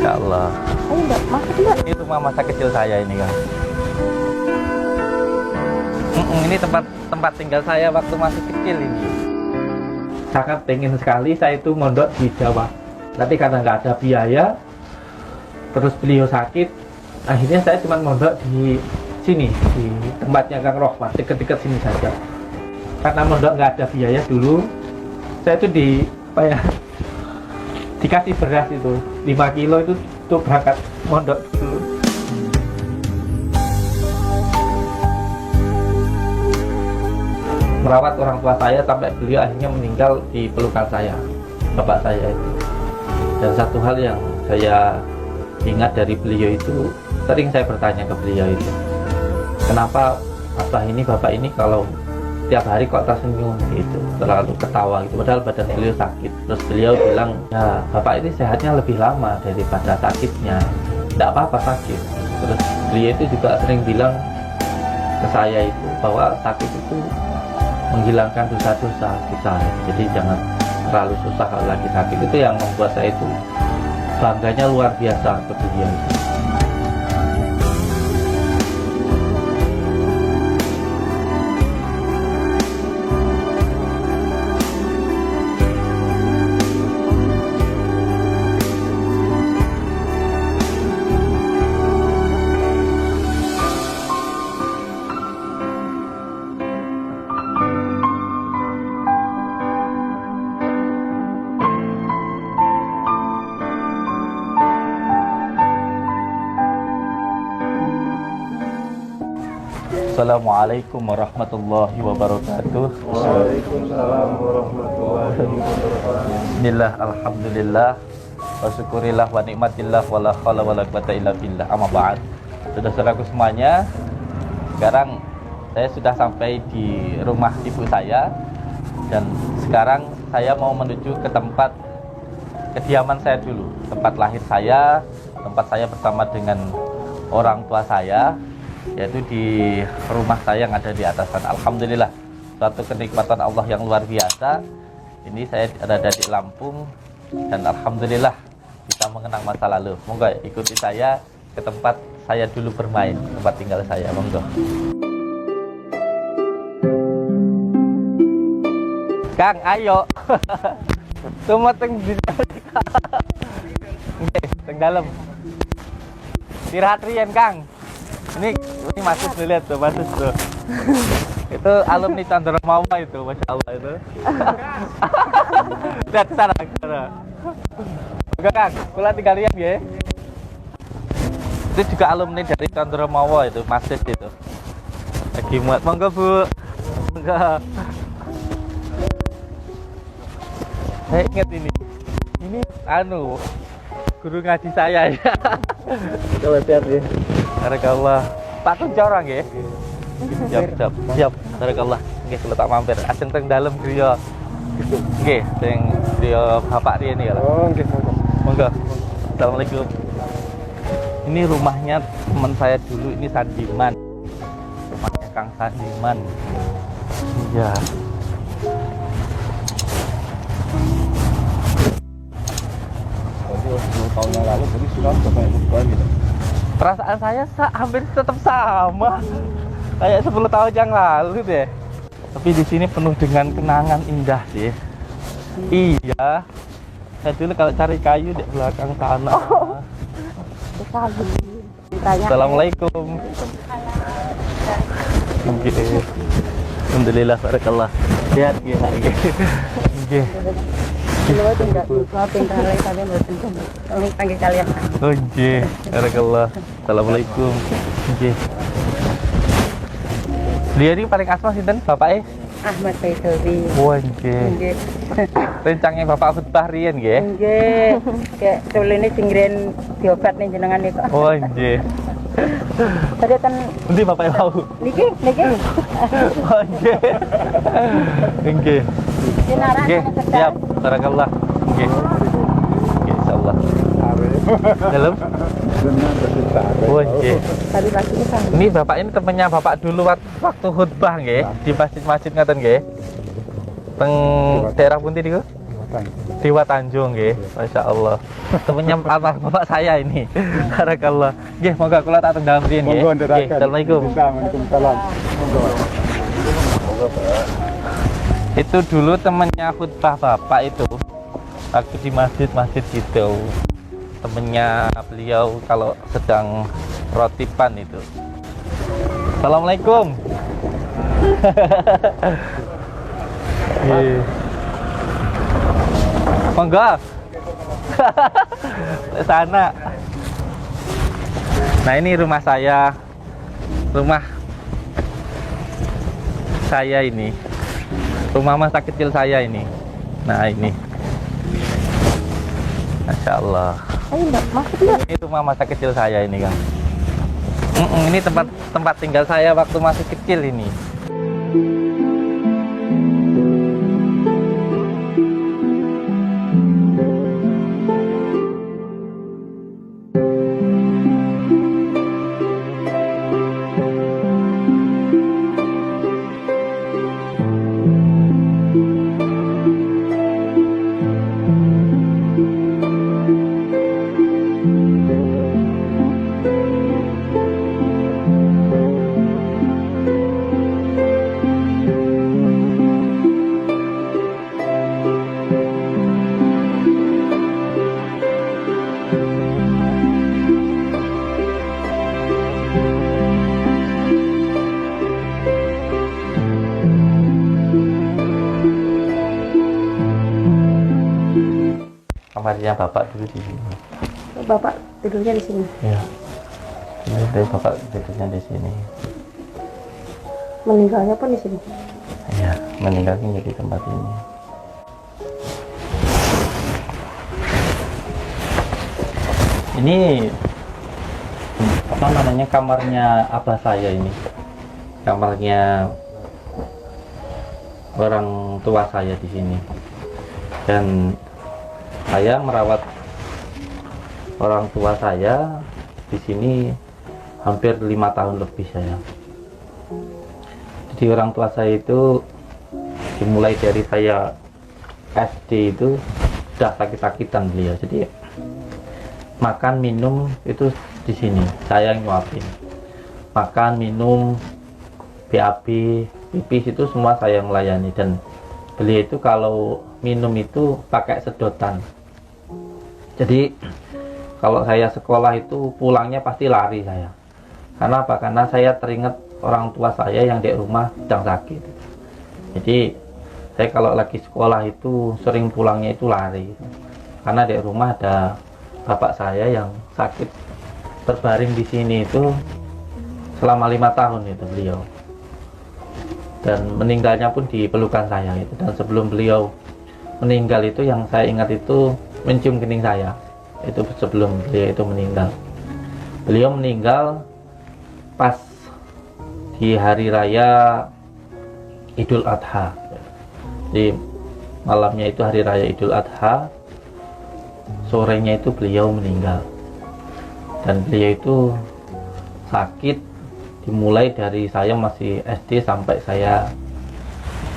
Masya Allah. Ayo Mbak, masuk Mbak. Ini rumah masa kecil saya ini kan. Ini tempat tinggal saya waktu masih kecil ini. Sangat pengen sekali saya itu mondok di Jawa. Tapi karena nggak ada biaya, terus beliau sakit, akhirnya saya cuma mondok di sini, di tempatnya Kang Rohmat, dekat-dekat sini saja. Karena mondok nggak ada biaya dulu, saya itu dikasih beras itu 5 kilo itu tuh berangkat mondok dulu. Merawat orang tua saya sampai beliau akhirnya meninggal di pelukan saya, bapak saya itu. Dan satu hal yang saya ingat dari beliau itu, sering saya bertanya ke beliau itu, kenapa bapak ini kalau tiap hari kok tersenyum gitu, terlalu ketawa gitu, padahal badan beliau sakit. Terus beliau bilang, ya bapak ini sehatnya lebih lama daripada sakitnya, tidak apa-apa sakit. Terus beliau itu juga sering bilang ke saya itu bahwa sakit itu menghilangkan dosa-dosa kita, jadi jangan terlalu susah kalau lagi sakit. Itu yang membuat saya itu bangganya luar biasa ke beliau itu. Assalamualaikum warahmatullahi wabarakatuh. Waalaikumsalam warahmatullahi wabarakatuh. Bismillah, alhamdulillah, wa syukurillah wa nikmatillah wa la haula wa la quwata illa billah. Amma ba'd. Saudara-saudaraku semuanya, sekarang saya sudah sampai di rumah ibu saya, dan sekarang saya mau menuju ke tempat kediaman saya dulu, tempat lahir saya, tempat saya bersama dengan orang tua saya, yaitu di rumah saya yang ada di atas sana. Alhamdulillah, suatu kenikmatan Allah yang luar biasa. Ini saya ada di Lampung, dan alhamdulillah bisa mengenang masa lalu. Monggo ikuti saya ke tempat saya dulu bermain, tempat tinggal saya. Monggo. Kang, ayo. Semua teng di teng dalam. Istirahat riyen, Kang. Ini Mas tuh, lihat tuh, Mas tuh. Itu alumni Chandra Mawa itu, Masya Allah itu. Lihat sana, sana. Oke Kang, kula tinggal lihat ya. Itu juga alumni dari Chandra Mawa itu, Mas itu. Lagi muat, monggo Bu. Monggo. Saya ingat ini guru ngaji saya ya. Coba lihat ya. Barakallah. Pak Kun corang ya. Siap. Barakallah. Nggih, kula tak mampir. Ajeng teng dalem griya. Nggih, teng griya bapak riyen ya. Oh, nggih. Monggo. Assalamualaikum. Ini rumahnya teman saya dulu, ini Sandiman. Rumahnya Kang Sandiman. Iya. Jadi 10 tahun yang lalu tadi sudah sampai bukan gitu. Perasaan saya hampir tetap sama kayak 10 tahun yang lalu deh. Tapi di sini penuh dengan kenangan indah sih. Iya. Saya dulu kalau cari kayu di belakang sana. Assalamualaikum. Alhamdulillah, barakallah. Lihat nggih. Panggil kalian. Oh nggih, barakallah. Assalamualaikum. Nggih. Dia ini paling asma sinten bapake? Ahmad Baidowi. Oh nggih. Nggih. Rencangnya Bapak khutbah riyen nggih. Nggih. Kayak tulune singren diobat ning jenengan niku. Oh nggih. Tadi kan Endi Bapak mau? niki. Oh nggih. Nggih. Sinaran Nggih, siap. Barakallah. Nggih. Nggih, insyaallah. Dalam? Oh nggih. Tadi pagi itu kan. Ini Bapak ini temannya Bapak dulu waktu khutbah nggih di masjid-masjid ngaten nggih. Teng daerah pundi niku? Dewa Tanjung nggih. Masya Allah. Temennya almarhum bapak saya ini. Barakallah. Nggih, monggo kula tak teng dalem riyen nggih. Monggo Nggih, nderakan. Assalamualaikum. Waalaikumsalam. Monggo. Monggo, Pak. Itu dulu temennya khutbah bapak itu waktu di masjid gitu. Temennya beliau kalau sedang rotipan itu. Assalamualaikum. Monggo. Sana. Nah, ini rumah saya. Rumah saya ini. Rumah masa kecil saya ini. Nah, ini. Masya Allah. Ayo mbak, masuk mbak. Ini rumah masa kecil saya ini, Kang. Ini tempat tinggal saya waktu masih kecil ini. Kamarnya bapak dulu di sini. Bapak tidurnya di sini. Ya. Ini dari bapak tidurnya di sini. Meninggalnya pun di sini. Ya, meninggalnya di tempat ini. Ini apa namanya, kamarnya abah saya ini. Kamarnya orang tua saya di sini. Dan saya merawat orang tua saya di sini hampir 5 tahun lebih saya. Jadi orang tua saya itu dimulai dari saya SD itu sudah sakit-sakitan beliau. Jadi makan minum itu di sini saya yang nyuapin. Makan minum, BAB, pipis itu semua saya yang melayani. Dan beliau itu kalau minum itu pakai sedotan. Jadi kalau saya sekolah itu pulangnya pasti lari saya. Karena apa? Karena saya teringat orang tua saya yang di rumah sedang sakit. Jadi saya kalau lagi sekolah itu sering pulangnya itu lari. Karena di rumah ada bapak saya yang sakit terbaring di sini itu selama 5 tahun itu beliau. Dan meninggalnya pun di pelukan saya itu. Dan sebelum beliau meninggal itu yang saya ingat itu mencium kening saya. Itu sebelum beliau itu meninggal. Beliau meninggal pas di hari raya Idul Adha. Di malamnya itu hari raya Idul Adha, sorenya itu beliau meninggal. Dan beliau itu sakit dimulai dari saya masih SD sampai saya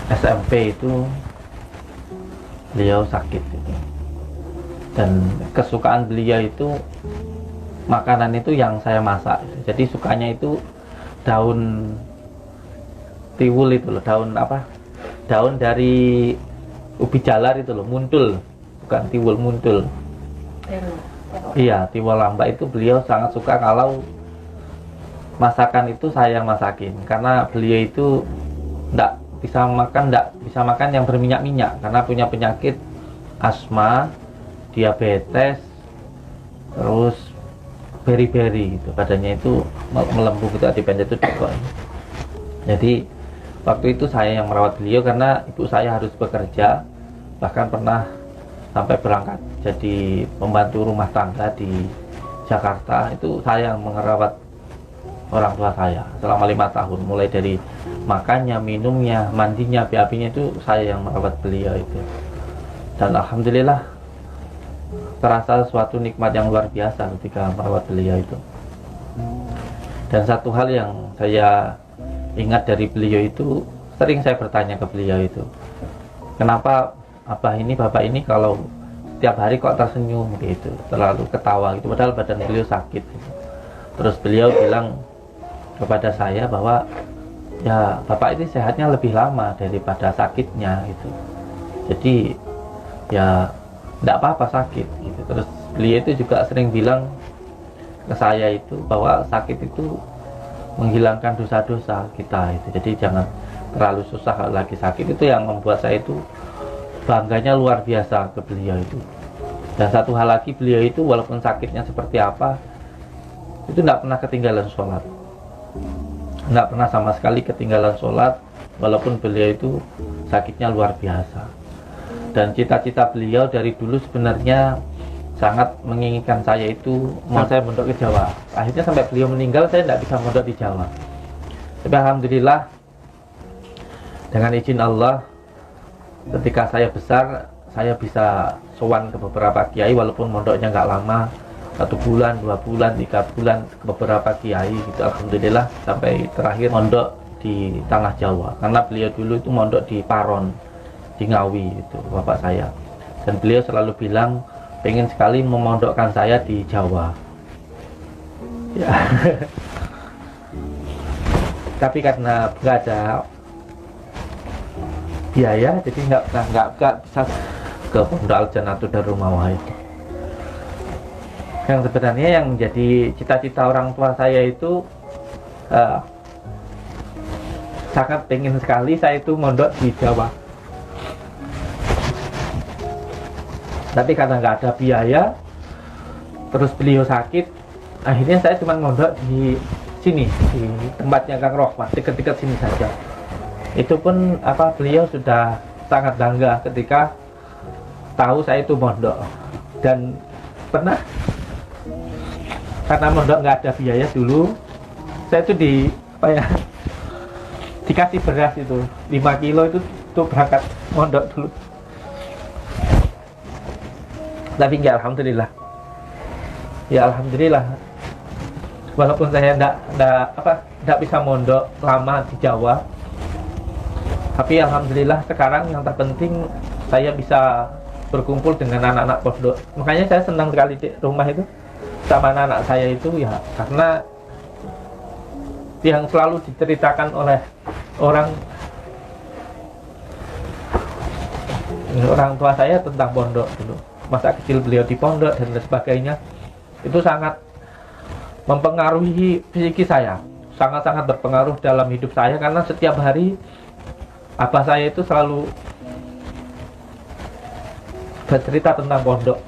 SMP itu beliau sakit gitu. Dan kesukaan beliau itu makanan itu yang saya masak. Jadi sukanya itu daun tiwul itu loh, daun apa? Daun dari ubi jalar itu loh, muntul, bukan tiwul, muntul. Iya, tiwul lamba itu beliau sangat suka kalau masakan itu saya masakin, karena beliau itu enggak bisa makan yang berminyak-minyak karena punya penyakit asma, diabetes, terus beri-beri gitu, badannya itu melembung gitu, akibatnya itu dikok. Jadi waktu itu saya yang merawat beliau karena ibu saya harus bekerja, bahkan pernah sampai berangkat jadi pembantu rumah tangga di Jakarta. Itu saya yang merawat orang tua saya selama 5 tahun, mulai dari makannya, minumnya, mandinya, BAB-nya itu saya yang merawat beliau itu. Dan alhamdulillah terasa suatu nikmat yang luar biasa ketika merawat beliau itu. Dan satu hal yang saya ingat dari beliau itu, sering saya bertanya ke beliau itu, kenapa bapak ini kalau setiap hari kok tersenyum gitu, terlalu ketawa gitu, padahal badan beliau sakit gitu. Terus beliau bilang kepada saya bahwa ya bapak ini sehatnya lebih lama daripada sakitnya gitu, jadi ya tidak apa-apa sakit gitu. Terus beliau itu juga sering bilang ke saya itu bahwa sakit itu menghilangkan dosa-dosa kita itu, jadi jangan terlalu susah kalau lagi sakit. Itu yang membuat saya itu bangganya luar biasa ke beliau itu. Dan satu hal lagi, beliau itu walaupun sakitnya seperti apa itu tidak pernah ketinggalan sholat, tidak pernah sama sekali ketinggalan sholat walaupun beliau itu sakitnya luar biasa. Dan cita-cita beliau dari dulu sebenarnya sangat menginginkan saya itu mau saya mondok ke Jawa. Akhirnya sampai beliau meninggal saya tidak bisa mondok di Jawa. Tapi alhamdulillah dengan izin Allah, ketika saya besar saya bisa sowan ke beberapa kiai walaupun mondoknya nggak lama, 1 bulan, 2 bulan, 3 bulan, ke beberapa kiai gitu. Alhamdulillah sampai terakhir mondok di tanah Jawa, karena beliau dulu itu mondok di Paron, di Ngawi itu bapak saya. Dan beliau selalu bilang pengen sekali memondokkan saya di Jawa ya. Tapi karena nggak ada biaya, jadi nggak bisa ke Pondok Al Jannatul Darul Mawah itu. Yang sebenarnya yang menjadi cita-cita orang tua saya itu sangat pengen sekali saya itu mondok di Jawa. Tapi karena nggak ada biaya, terus beliau sakit, akhirnya saya cuma mondok di sini, di tempatnya Kang Rohmat, dekat-dekat sini saja. Itu pun beliau sudah sangat bangga ketika tahu saya itu mondok. Dan pernah, karena mondok nggak ada biaya dulu, saya itu dikasih beras itu 5 kilo itu untuk berangkat mondok dulu. Tapi enggak, alhamdulillah. Ya alhamdulillah. Walaupun saya enggak bisa mondok lama di Jawa, tapi alhamdulillah sekarang yang terpenting saya bisa berkumpul dengan anak-anak pondok. Makanya saya senang sekali di rumah itu sama anak-anak saya itu ya, karena yang selalu diceritakan oleh orang tua saya tentang pondok dulu, masa kecil beliau di pondok dan sebagainya, itu sangat mempengaruhi psikis saya, sangat-sangat berpengaruh dalam hidup saya. Karena setiap hari abah saya itu selalu bercerita tentang pondok,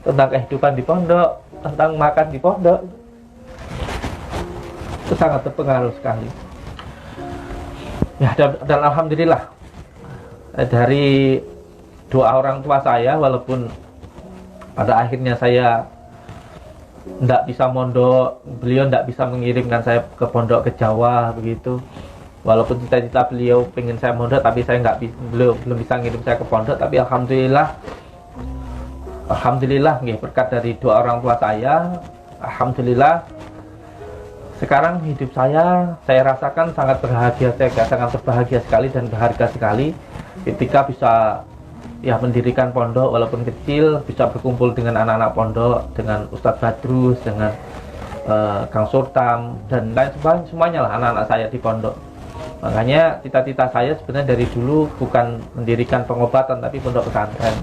tentang kehidupan di pondok, tentang makan di pondok. Itu sangat berpengaruh sekali ya. Dan alhamdulillah dari doa orang tua saya, walaupun pada akhirnya saya tidak bisa mondok, beliau tidak bisa mengirimkan saya ke pondok ke Jawa begitu. Walaupun cita-cita beliau pengen saya mondok, tapi saya belum bisa ngirim saya ke pondok. Tapi alhamdulillah berkat dari doa orang tua saya, alhamdulillah sekarang hidup saya rasakan sangat berbahagia. Saya sangat berbahagia sekali dan berharga sekali ketika bisa mendirikan pondok walaupun kecil, bisa berkumpul dengan anak-anak pondok, dengan Ustadz Badrus, dengan Kang Surtam dan lain sebagainya, semuanya lah anak-anak saya di pondok. Makanya cita-cita saya sebenarnya dari dulu bukan mendirikan pengobatan, tapi pondok pesantren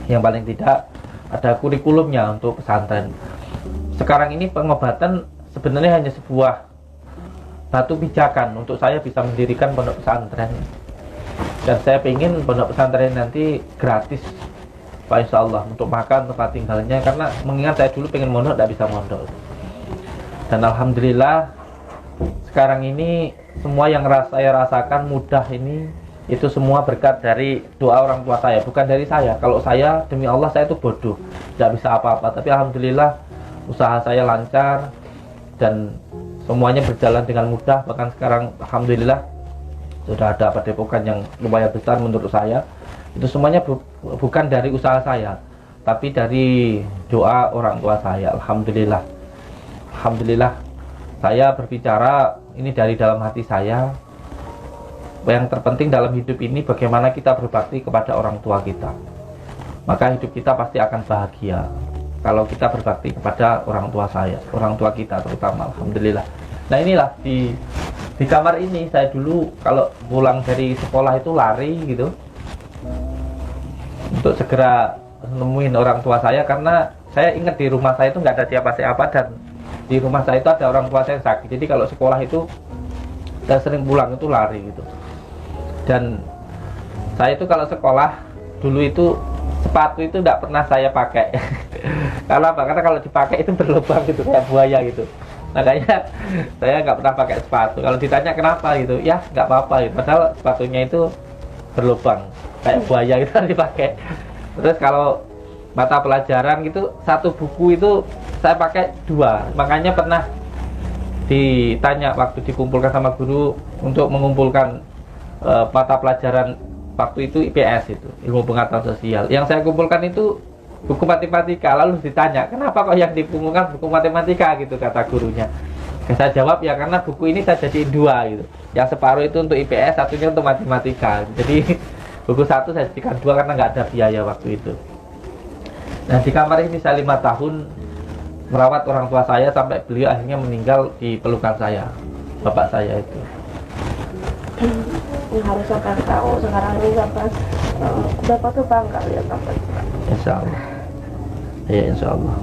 yang paling tidak ada kurikulumnya untuk pesantren. Sekarang ini pengobatan sebenarnya hanya sebuah batu pijakan untuk saya bisa mendirikan pondok pesantren. Dan saya ingin pondok pesantren nanti gratis, Pak, insya Allah, untuk makan, tempat tinggalnya. Karena mengingat saya dulu pengen mondok, tidak bisa mondok. Dan alhamdulillah sekarang ini semua yang saya rasakan mudah ini, itu semua berkat dari doa orang tua saya, bukan dari saya. Kalau saya, demi Allah, saya itu bodoh, tidak bisa apa-apa. Tapi alhamdulillah usaha saya lancar dan semuanya berjalan dengan mudah. Bahkan sekarang alhamdulillah sudah ada padepokan yang lumayan besar menurut saya. Itu semuanya bukan dari usaha saya, tapi dari doa orang tua saya. Alhamdulillah saya berbicara ini dari dalam hati saya. yang terpenting dalam hidup ini bagaimana kita berbakti kepada orang tua kita. Maka hidup kita pasti akan bahagia kalau kita berbakti kepada orang tua kita terutama. Alhamdulillah. Nah inilah di kamar ini saya dulu kalau pulang dari sekolah itu lari gitu untuk segera nemuin orang tua saya, karena saya ingat di rumah saya itu nggak ada siapa-siapa dan di rumah saya itu ada orang tua saya yang sakit. Jadi kalau sekolah itu saya sering pulang itu lari gitu. Dan saya itu kalau sekolah dulu itu sepatu itu tidak pernah saya pakai. Karena apa? Karena kalau dipakai itu berlubang gitu kayak buaya gitu. Makanya saya nggak pernah pakai sepatu. Kalau ditanya kenapa gitu, ya nggak apa-apa gitu. Padahal sepatunya itu berlubang kayak buaya gitu dipakai. Terus kalau mata pelajaran gitu, satu buku itu saya pakai 2. Makanya pernah ditanya waktu dikumpulkan sama guru untuk mengumpulkan mata pelajaran waktu itu IPS, itu ilmu pengetahuan sosial. Yang saya kumpulkan itu buku matematika. Lalu ditanya kenapa kok yang dikumpulkan buku matematika gitu, kata gurunya. Saya jawab ya karena buku ini saya jadiin 2 gitu. Yang separuh itu untuk IPS, satunya untuk matematika. Jadi buku 1 saya jadikan 2 karena nggak ada biaya waktu itu. Nah di kamar ini saya 5 tahun merawat orang tua saya sampai beliau akhirnya meninggal di pelukan saya, bapak saya itu. Yang harus sampai tahu sekarang ini sampai Bapak tuh bangga lihat sampai Insya Allah. Ya insya Allah.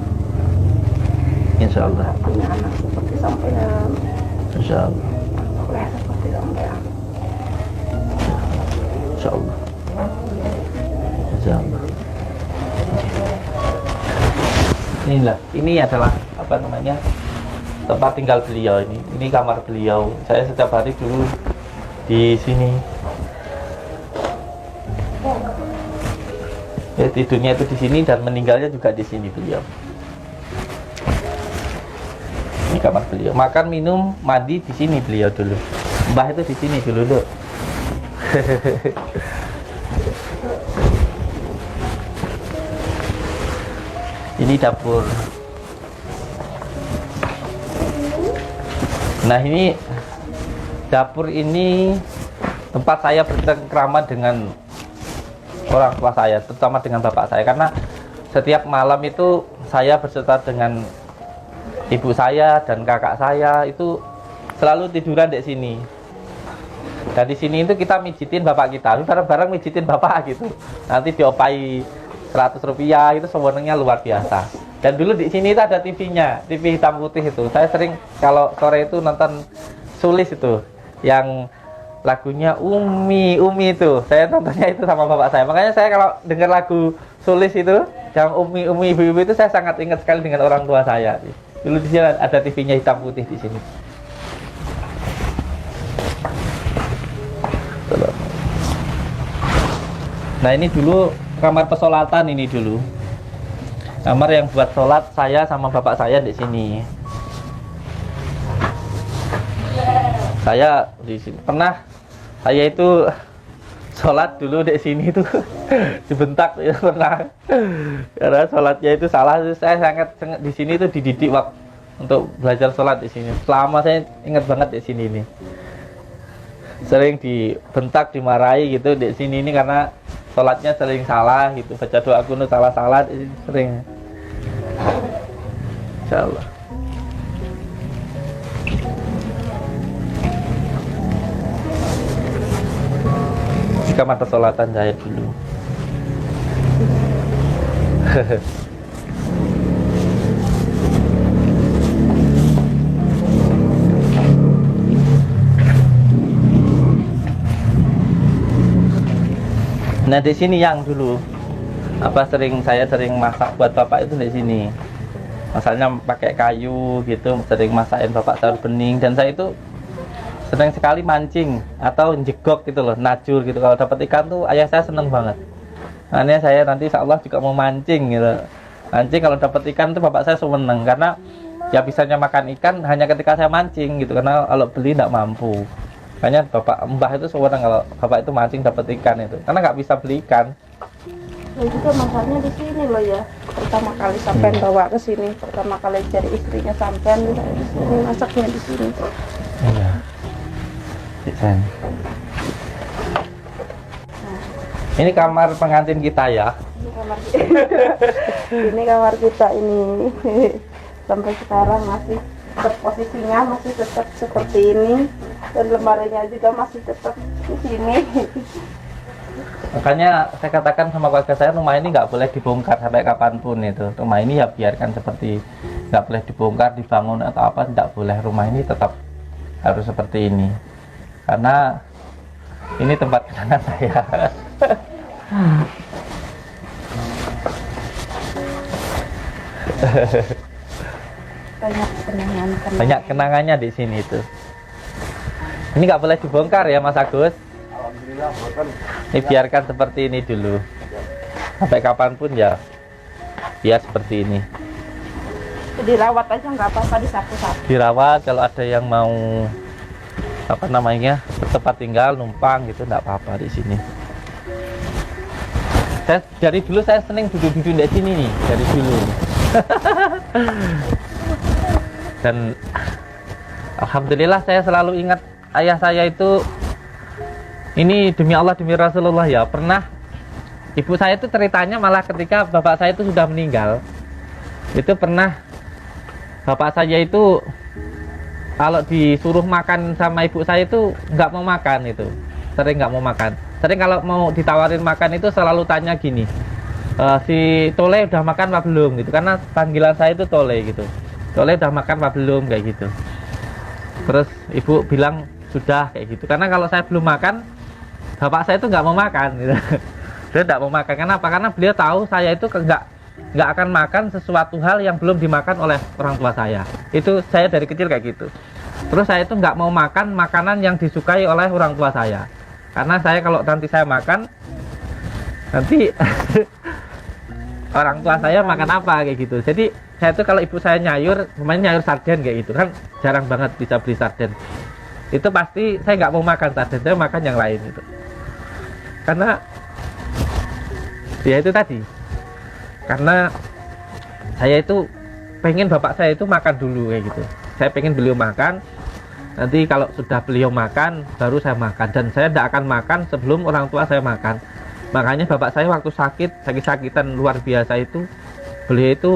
Insya Allah. punya anak seperti sampean, Insya Allah. oleh seperti sampean. Insya Allah. Insya Allah. Inilah, ini adalah apa namanya, tempat tinggal beliau ini. Ini kamar beliau. Saya setiap hari dulu di sini. Ya, tidurnya itu di sini dan meninggalnya juga di sini beliau. Ini kamar beliau. Makan, minum, mandi di sini beliau dulu. Mbah itu di sini dulu, Dok. Ini dapur. Nah, ini dapur ini tempat saya bercengkrama dengan orang tua saya, terutama dengan bapak saya, karena setiap malam itu saya berserta dengan ibu saya dan kakak saya itu selalu tiduran di sini. Dan di sini itu kita mijitin bapak kita, bareng-bareng mijitin bapak gitu. Nanti diopai 100 rupiah, itu sewenangnya luar biasa. Dan dulu di sini itu ada TV-nya, TV hitam putih itu. Saya sering kalau sore itu nonton Sulis itu, yang lagunya Umi itu. Saya nontonnya itu sama bapak saya. Makanya saya kalau dengar lagu Sulis itu, yang Umi ibu-ibu itu, saya sangat ingat sekali dengan orang tua saya. Dulu di sini ada TV-nya hitam putih di sini. Nah ini dulu kamar pesolatan, ini dulu kamar yang buat sholat saya sama bapak saya di sini. Saya di sini pernah, saya itu sholat dulu di sini itu dibentak ya, pernah, karena sholatnya itu salah. Saya sangat di sini itu dididik waktu untuk belajar sholat di sini. Selama saya ingat banget di sini ini, sering dibentak, dimarahi gitu di sini ini karena sholatnya sering salah gitu, baca doa kunut salah-salah sering. Insyaallah. Di kamar pesolatan saya dulu. Nah di sini yang dulu saya sering masak buat bapak itu di sini. Masaknya pakai kayu gitu, sering masakin bapak sayur bening, dan saya itu sering sekali mancing atau jegok gitu loh, najur gitu. Kalau dapat ikan tuh ayah saya seneng banget. Makanya saya nanti insya Allah juga mau mancing gitu. Mancing kalau dapat ikan tuh bapak saya seneng, karena ya bisanya makan ikan hanya ketika saya mancing gitu, karena kalau beli tidak mampu. Makanya mbah itu seneng kalau bapak itu mancing dapat ikan itu, karena nggak bisa beli ikan. Dan juga masaknya di sini loh ya. Pertama kali sampean bawa ke sini, pertama kali jadi istrinya sampean di sini, masaknya di sini. Iya. Di sana. Ini kamar pengantin kita ya. Ini kamar ini kamar kita ini. Sampai sekarang masih posisinya masih tetap seperti ini, dan lemarinya juga masih tetap di sini. Makanya saya katakan sama keluarga saya, rumah ini nggak boleh dibongkar sampai kapanpun itu. Rumah ini ya biarkan seperti, nggak boleh dibongkar, dibangun atau apa, tidak boleh. Rumah ini tetap harus seperti ini, karena ini tempat kenangan saya. Banyak kenangannya di sini tuh. Ini nggak boleh dibongkar ya Mas Agus. Alhamdulillah, bahkan Ini biarkan seperti ini dulu. Sampai kapanpun ya, ya seperti ini. Dirawat aja nggak apa-apa, disapu-sapu. Dirawat, kalau ada yang mau apa namanya bertempat tinggal numpang gitu, nggak apa-apa di sini. Saya dari dulu saya seneng duduk-duduk di sini nih, dari dulu. Dan alhamdulillah saya selalu ingat ayah saya itu, ini demi Allah demi Rasulullah ya, pernah ibu saya itu ceritanya malah ketika bapak saya itu sudah meninggal, itu pernah bapak saya itu kalau disuruh makan sama ibu saya itu nggak mau makan, itu sering nggak mau makan. Sering kalau mau ditawarin makan itu selalu tanya gini, si Tole udah makan apa belum gitu, karena panggilan saya itu Tole gitu. Tole udah makan apa belum kayak gitu. Terus ibu bilang sudah kayak gitu, karena kalau saya belum makan bapak saya itu nggak mau makan gitu. Dia nggak mau makan, kenapa? Karena beliau tahu saya itu nggak akan makan sesuatu hal yang belum dimakan oleh orang tua saya. Itu saya dari kecil kayak gitu. Terus saya itu nggak mau makan makanan yang disukai oleh orang tua saya, karena saya kalau nanti saya makan, nanti orang tua saya makan apa kayak gitu. Jadi saya tuh kalau ibu saya nyayur, namanya nyayur sarden kayak gitu kan, jarang banget bisa beli sarden. Itu pasti saya nggak mau makan sarden, saya makan yang lain itu. Karena ya itu tadi, karena saya itu pengen bapak saya itu makan dulu kayak gitu. Saya pengen beliau makan, nanti kalau sudah beliau makan baru saya makan, dan saya tidak akan makan sebelum orang tua saya makan. Makanya bapak saya waktu sakit-sakitan luar biasa itu, beliau itu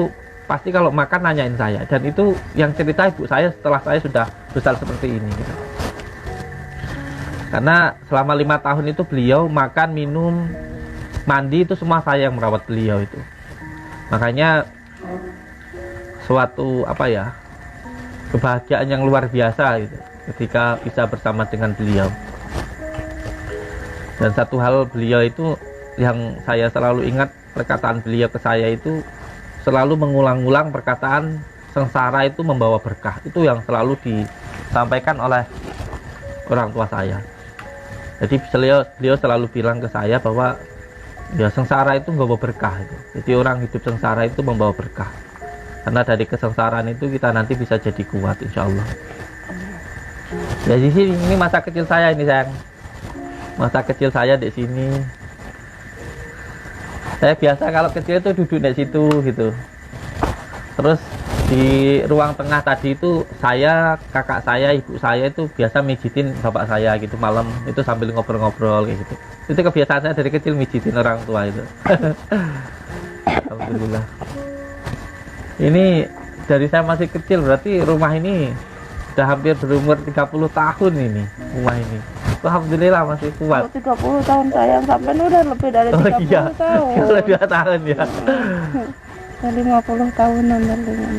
pasti kalau makan nanyain saya, dan itu yang cerita ibu saya setelah saya sudah besar seperti ini gitu. Karena selama 5 tahun itu beliau makan, minum, mandi itu semua saya yang merawat beliau itu. Makanya suatu apa ya, kebahagiaan yang luar biasa gitu ketika bisa bersama dengan beliau. Dan satu hal beliau itu yang saya selalu ingat, perkataan beliau ke saya itu selalu mengulang-ulang perkataan sengsara itu membawa berkah. Itu yang selalu disampaikan oleh orang tua saya. Jadi beliau selalu bilang ke saya bahwa ya sengsara itu membawa berkah itu. Jadi orang hidup sengsara itu membawa berkah. Karena dari kesengsaraan itu kita nanti bisa jadi kuat, insya Allah. Ya di sini, ini masa kecil saya ini sayang. Masa kecil saya di sini. Saya biasa kalau kecil itu duduk di situ gitu. Terus di ruang tengah tadi itu saya, kakak saya, ibu saya itu biasa mijitin bapak saya gitu malam itu sambil ngobrol-ngobrol kayak gitu. Itu kebiasaan saya dari kecil, mijitin orang tua itu. Alhamdulillah. Ini dari saya masih kecil, berarti rumah ini sudah hampir berumur 30 tahun ini, rumah ini. Alhamdulillah masih kuat. 30 tahun sayang, sampai udah lebih dari 30 iya. tahun. Lebih 2 tahun ya. 50 tahunan dengan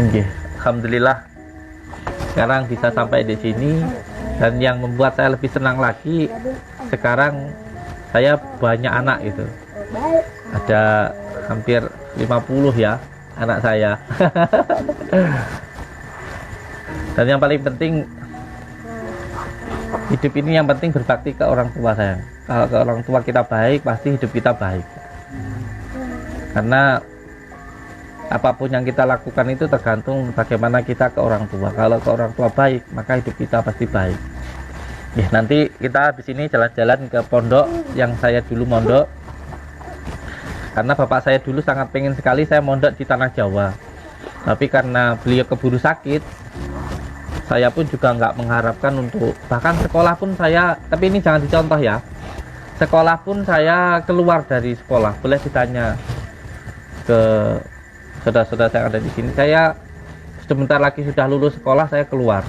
Oke, alhamdulillah sekarang bisa sampai di sini. Dan yang membuat saya lebih senang lagi, sekarang saya banyak anak itu. Ada hampir 50 ya anak saya. Dan yang paling penting hidup ini yang penting berbakti ke orang tua saya. Kalau ke orang tua kita baik, pasti hidup kita baik. Karena apapun yang kita lakukan itu tergantung bagaimana kita ke orang tua. Kalau ke orang tua baik, maka hidup kita pasti baik. Ya, nanti kita di sini jalan-jalan ke pondok yang saya dulu mondok. Karena bapak saya dulu sangat pengen sekali saya mondok di tanah Jawa. Tapi karena beliau keburu sakit, saya pun juga nggak mengharapkan untuk bahkan sekolah pun saya. Tapi ini jangan dicontoh ya. sekolah pun saya keluar dari sekolah. Boleh ditanya ke saudara-saudara saya yang ada di sini. Saya sebentar lagi sudah lulus sekolah, saya keluar.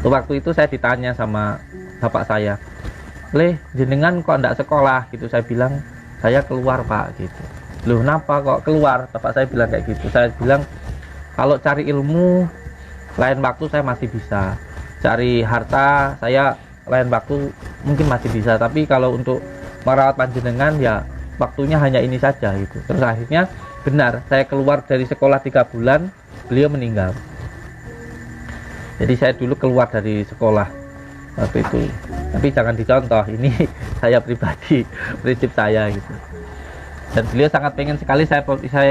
Waktu itu saya ditanya sama bapak saya, "Leh, jenengan kok enggak sekolah?" gitu. Saya bilang, "Saya keluar, Pak." gitu. "Loh, kenapa kok keluar?" Bapak saya bilang kayak gitu. Saya bilang, "Kalau cari ilmu lain waktu saya masih bisa. Cari harta saya lain waktu mungkin masih bisa, tapi kalau untuk merawat panjenengan ya waktunya hanya ini saja." gitu. Terus akhirnya benar, saya keluar dari sekolah 3 bulan, beliau meninggal. Jadi saya dulu keluar dari sekolah waktu itu. Tapi jangan dicontoh, ini saya pribadi, prinsip saya gitu. Dan beliau sangat pengen sekali saya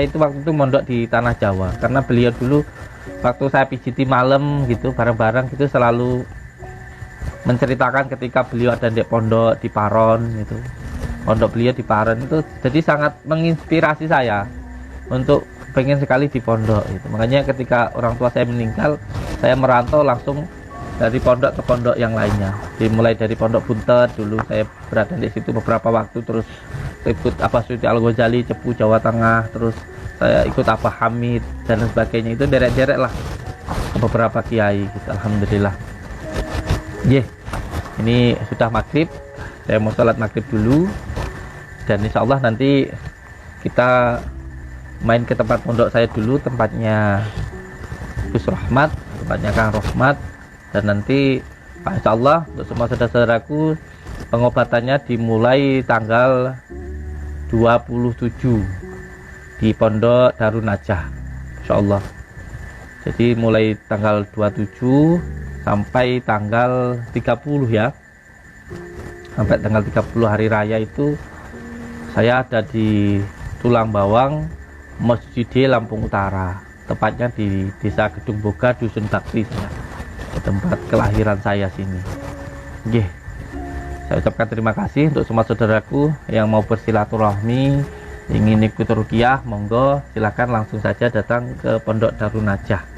itu waktu itu mondok di tanah Jawa, karena beliau dulu waktu saya pijiti malam gitu bareng-bareng gitu selalu menceritakan ketika beliau ada di pondok di Paron gitu. Pondok beliau di Paron itu jadi sangat menginspirasi saya untuk pengen sekali di pondok gitu. Makanya ketika orang tua saya meninggal, saya merantau langsung dari pondok ke pondok yang lainnya. Dimulai dari Pondok Buntet dulu saya berada di situ beberapa waktu, terus ikut Suyuti Al-Ghazali Cepu Jawa Tengah, terus saya ikut Hamid dan sebagainya. Itu derek-derek lah beberapa kiai gitu. Alhamdulillah. Ini sudah maghrib, saya mau sholat maghrib dulu, dan insya Allah nanti kita main ke tempat pondok saya dulu, tempatnya Gus Rahmat, tempatnya Kang Rahmat. Dan nanti insya Allah untuk semua saudara-saudaraku, pengobatannya dimulai tanggal 27 di Pondok Darun Najah, insya Allah. Jadi mulai tanggal 27 sampai tanggal 30 ya, sampai tanggal 30 hari raya itu saya ada di Tulang Bawang, Masjid Lampung Utara, tepatnya di Desa Gedung Boga, Dusun Bakti, saya tempat kelahiran saya sini. Saya ucapkan terima kasih untuk semua saudaraku yang mau bersilaturahmi, ingin ikut ruqyah, monggo silahkan langsung saja datang ke Pondok Darun Najah.